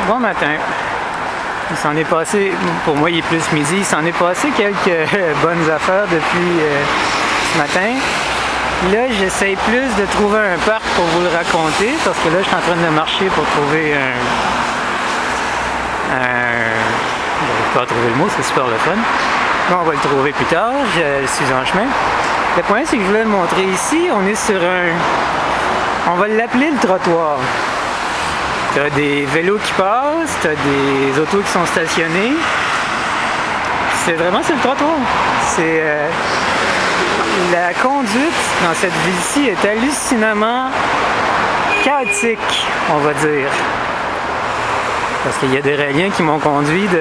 Bon matin. Il s'en est passé, pour moi il est plus midi, il s'en est passé quelques bonnes affaires depuis ce matin. Là, j'essaye plus de trouver un parc pour vous le raconter, parce que là, je suis en train de marcher pour trouver j'arrive pas à trouver le mot, c'est super le fun. Bon, on va le trouver plus tard, je suis en chemin. Le point, c'est que je voulais le montrer ici. On est sur on va l'appeler le trottoir. T'as des vélos qui passent, t'as des autos qui sont stationnés. C'est le trottoir. C'est la conduite dans cette ville-ci est hallucinamment chaotique, on va dire. Parce qu'il y a des Raéliens qui m'ont conduit du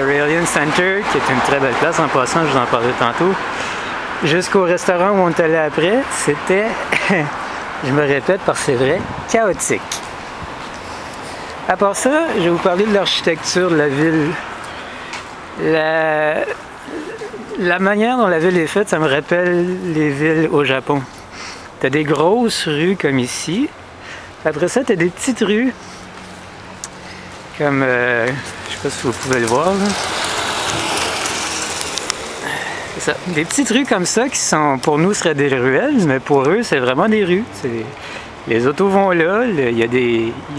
Raelian Center, qui est une très belle place en passant, je vous en parlerai tantôt, jusqu'au restaurant où on est allé après. C'était, je me répète parce que c'est vrai, chaotique. À part ça, je vais vous parler de l'architecture de la ville. La manière dont la ville est faite, ça me rappelle les villes au Japon. Tu as des grosses rues comme ici. Après ça, tu as des petites rues comme, je sais pas si vous pouvez le voir, là. C'est ça. Des petites rues comme ça qui sont, pour nous, seraient des ruelles, mais pour eux, c'est vraiment des rues. Les autos vont là, il y a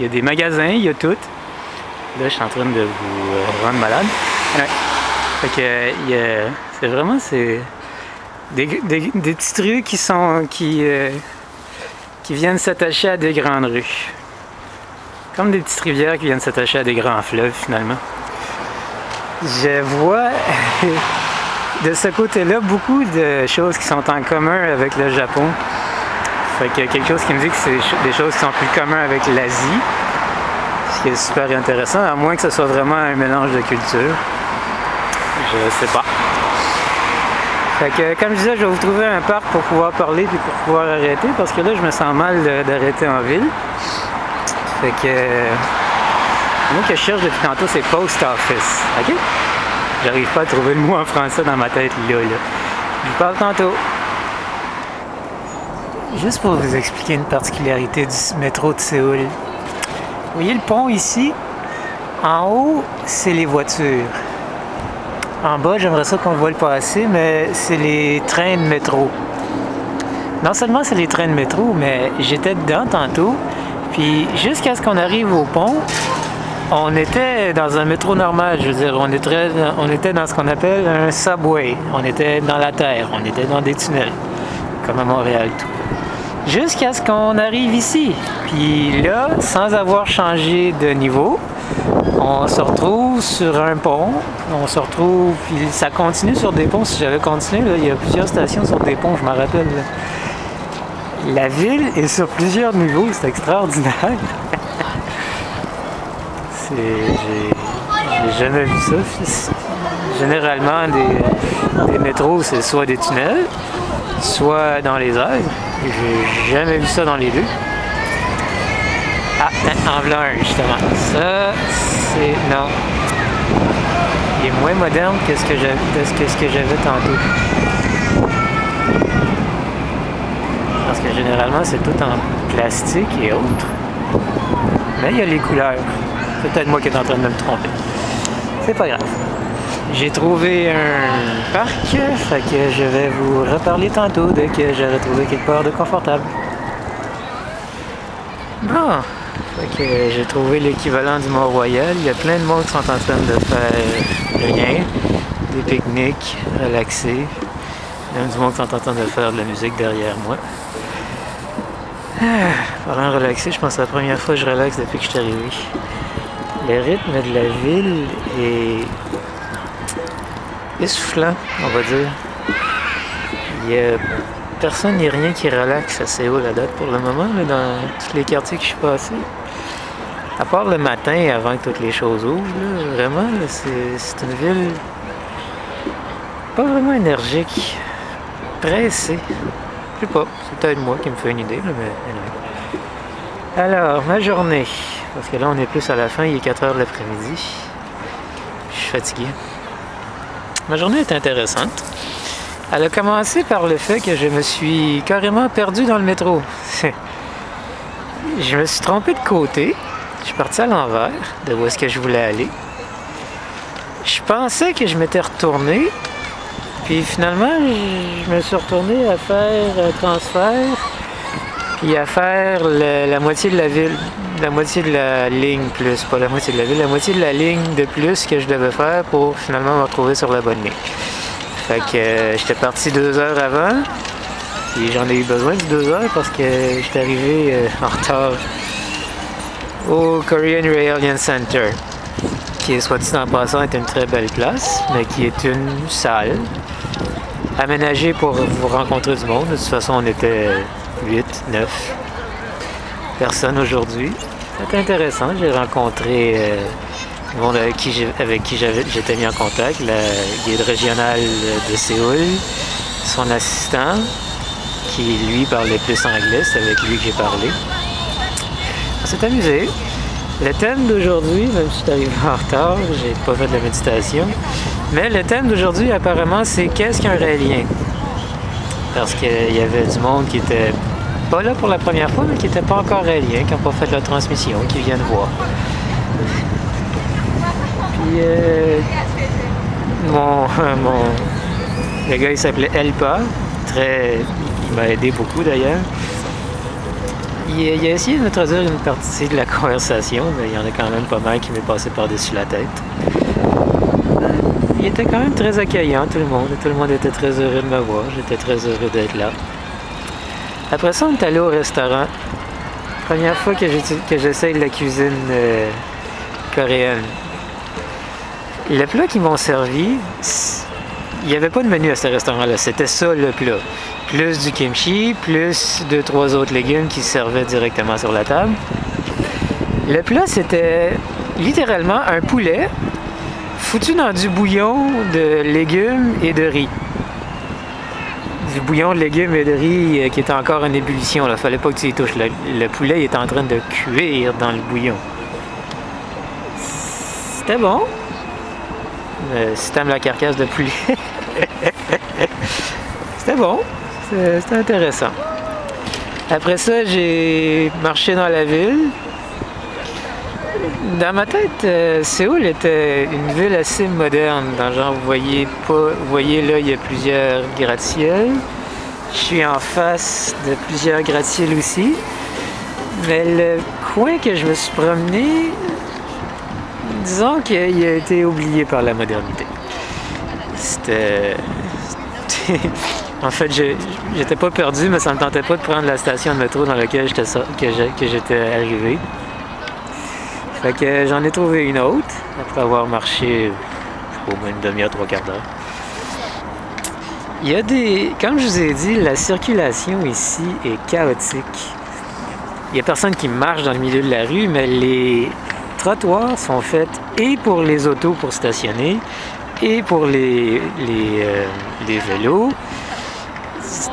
des magasins, il y a tout. Là, je suis en train de vous rendre malade. Ouais. Fait que, c'est vraiment des petites rues qui viennent s'attacher à des grandes rues. Comme des petites rivières qui viennent s'attacher à des grands fleuves, finalement. Je vois de ce côté-là beaucoup de choses qui sont en commun avec le Japon. Fait qu'il y a quelque chose qui me dit que c'est des choses qui sont plus communes avec l'Asie. Ce qui est super intéressant, à moins que ce soit vraiment un mélange de cultures. Je sais pas. Fait que, comme je disais, je vais vous trouver un parc pour pouvoir parler puis pour pouvoir arrêter, parce que là, je me sens mal d'arrêter en ville. Fait que... le mot que je cherche depuis tantôt, c'est Post Office. OK? J'arrive pas à trouver le mot en français dans ma tête, là. Je vous parle tantôt. Juste pour vous expliquer une particularité du métro de Séoul. Vous voyez le pont ici? En haut, c'est les voitures. En bas, j'aimerais ça qu'on le voit le passer, mais c'est les trains de métro. Non seulement c'est les trains de métro, mais j'étais dedans tantôt, puis jusqu'à ce qu'on arrive au pont, on était dans un métro normal, je veux dire, on était dans ce qu'on appelle un subway. On était dans la terre, on était dans des tunnels, comme à Montréal, tout. Jusqu'à ce qu'on arrive ici. Puis là, sans avoir changé de niveau, on se retrouve sur un pont. On se retrouve, puis ça continue sur des ponts. Si j'avais continué, là, il y a plusieurs stations sur des ponts, je m'en rappelle. Là. La ville est sur plusieurs niveaux, c'est extraordinaire. J'ai jamais vu ça. Généralement, des métros, c'est soit des tunnels, soit dans les airs. J'ai jamais vu ça dans les deux. Ah, en v'là un, justement. Ça, c'est... non. Il est moins moderne que ce que j'avais tantôt. Parce que généralement, c'est tout en plastique et autres. Mais il y a les couleurs. C'est peut-être moi qui est en train de me tromper. C'est pas grave. J'ai trouvé un parc, fait que je vais vous reparler tantôt dès que j'aurai trouvé quelque part de confortable. Bon, fait que j'ai trouvé l'équivalent du Mont-Royal. Il y a plein de monde qui sont en train de faire rien, des pique-niques, relaxés. Il y a du monde qui sont en train de faire de la musique derrière moi. Parlant de relaxer, je pense que c'est la première fois que je relaxe depuis que je suis arrivé. Le rythme de la ville est essoufflant, on va dire. Il y a personne ni rien qui relaxe à Séoul à date pour le moment, là, dans tous les quartiers que je suis passé. À part le matin, avant que toutes les choses ouvrent, là, vraiment, c'est une ville pas vraiment énergique, pressée. Je sais pas, c'est peut-être moi qui me fais une idée, là, mais... Alors, ma journée, parce que là on est plus à la fin, il est 4 h de l'après-midi. Je suis fatigué. Ma journée est intéressante. Elle a commencé par le fait que je me suis carrément perdu dans le métro. Je me suis trompé de côté. Je suis parti à l'envers de où est-ce que je voulais aller. Je pensais que je m'étais retourné, puis finalement, je me suis retourné à faire un transfert, puis à faire la moitié de la ville, la moitié de la ligne plus, pas la moitié de la ville, la moitié de la ligne de plus que je devais faire pour finalement me retrouver sur la bonne ligne. Fait que j'étais parti 2 heures avant, puis j'en ai eu besoin de 2 heures parce que j'étais arrivé en retard au Korean Railway Center, qui est, soit dit en passant, est une très belle place, mais qui est une salle aménagée pour vous rencontrer du monde. De toute façon, on était 8, 9 personnes aujourd'hui. C'était intéressant. J'ai rencontré le monde avec qui j'étais mis en contact, la guide régionale de Séoul, son assistant, qui lui parlait plus anglais, c'est avec lui que j'ai parlé. On s'est amusé. Le thème d'aujourd'hui, même si je suis arrivé en retard, j'ai pas fait de la méditation, mais le thème d'aujourd'hui apparemment c'est qu'est-ce qu'un raélien? Parce qu'il y avait du monde qui était pas là pour la première fois, mais qui n'était pas encore raélien, qui n'ont pas fait de la transmission, qui viennent voir. Puis le gars il s'appelait Elpa, il m'a aidé beaucoup d'ailleurs. Il a essayé de me traduire une partie de la conversation, mais il y en a quand même pas mal qui m'est passé par-dessus la tête. Il était quand même très accueillant, tout le monde était très heureux de me voir, j'étais très heureux d'être là. Après ça, on est allé au restaurant. Première fois que j'essaye de la cuisine coréenne. Le plat qu'ils m'ont servi, il n'y avait pas de menu à ce restaurant-là, c'était ça le plat. Plus du kimchi, plus 2-3 autres légumes qui se servaient directement sur la table. Le plat, c'était littéralement un poulet foutu dans du bouillon de légumes et de riz. Du bouillon de légumes et de riz qui était encore en ébullition. Il ne fallait pas que tu y touches. Le poulet est en train de cuire dans le bouillon. C'était bon. Si t'aimes la carcasse de poulet. C'était bon. C'était intéressant. Après ça, j'ai marché dans la ville. Dans ma tête, Séoul était une ville assez moderne. Dans genre, vous voyez là, il y a plusieurs gratte-ciels. Je suis en face de plusieurs gratte-ciels aussi. Mais le coin que je me suis promené, disons qu'il a été oublié par la modernité. C'était... En fait, j'étais pas perdu, mais ça me tentait pas de prendre la station de métro dans laquelle j'étais arrivé. Fait que j'en ai trouvé une autre, après avoir marché au moins une demi-heure, 3/4 d'heure. Il y a comme je vous ai dit, la circulation ici est chaotique. Il n'y a personne qui marche dans le milieu de la rue, mais les trottoirs sont faits et pour les autos pour stationner, et pour les vélos.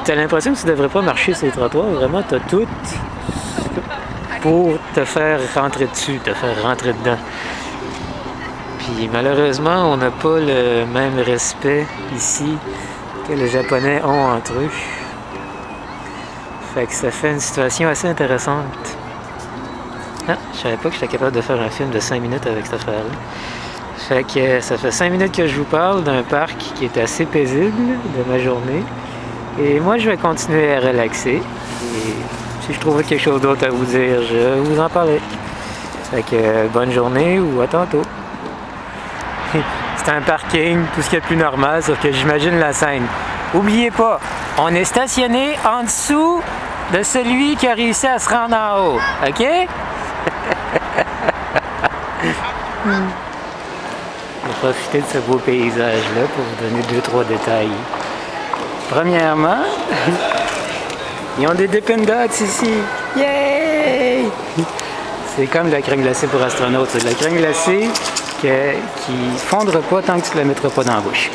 T'as l'impression que tu ne devrais pas marcher sur les trottoirs. Vraiment, tu as tout pour te faire rentrer dessus, te faire rentrer dedans. Puis malheureusement, on n'a pas le même respect ici que les Japonais ont entre eux. Fait que ça fait une situation assez intéressante. Ah, je savais pas que j'étais capable de faire un film de 5 minutes avec cette affaire-là. Fait que ça fait 5 minutes que je vous parle d'un parc qui est assez paisible de ma journée. Et moi, je vais continuer à relaxer. Et si je trouve quelque chose d'autre à vous dire, je vous en parlerai. Fait que bonne journée ou à tantôt. C'est un parking, tout ce qui est plus normal, sauf que j'imagine la scène. Oubliez pas, on est stationné en dessous de celui qui a réussi à se rendre en haut. OK? On va profiter de ce beau paysage-là pour vous donner 2-3 détails. Premièrement, ils ont des Dippin' Dots ici. Yay! C'est comme de la crème glacée pour astronautes. C'est de la crème glacée qui ne fondra pas tant que tu ne la mettras pas dans la bouche.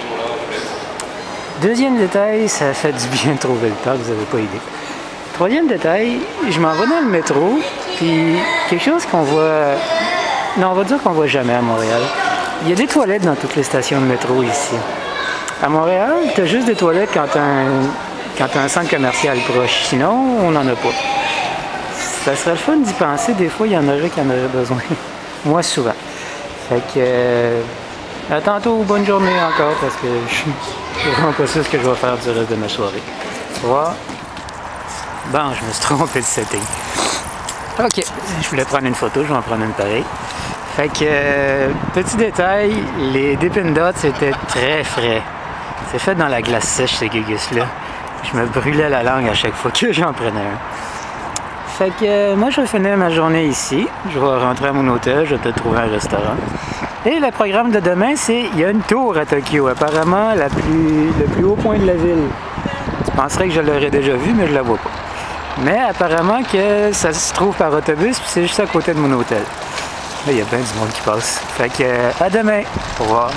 Deuxième détail, ça fait du bien de trouver le parc, vous n'avez pas idée. Troisième détail, je m'en vais dans le métro, puis quelque chose qu'on voit... Non, on va dire qu'on voit jamais à Montréal. Il y a des toilettes dans toutes les stations de métro ici. À Montréal, tu as juste des toilettes quand tu as un centre commercial proche. Sinon, on n'en a pas. ça serait le fun d'y penser. Des fois, il y en aurait qui en auraient besoin. Moi, souvent. Fait que... à tantôt, bonne journée encore, parce que je suis vraiment pas sûr ce que je vais faire du reste de ma soirée. Voilà. Bon, je me suis trompé de setting. Ok, je voulais prendre une photo, je vais en prendre une pareille. Fait que, petit détail, les Dippin' Dots étaient très frais. C'est fait dans la glace sèche, ces gugus-là. Je me brûlais la langue à chaque fois que j'en prenais un. Fait que, moi, je vais finir ma journée ici. Je vais rentrer à mon hôtel, je vais peut-être trouver un restaurant. Et le programme de demain, c'est, il y a une tour à Tokyo, apparemment le plus haut point de la ville. Tu penserais que je l'aurais déjà vu, mais je la vois pas. Mais apparemment que ça se trouve par autobus, puis c'est juste à côté de mon hôtel. Là, il y a bien du monde qui passe. Fait que, à demain. Au revoir.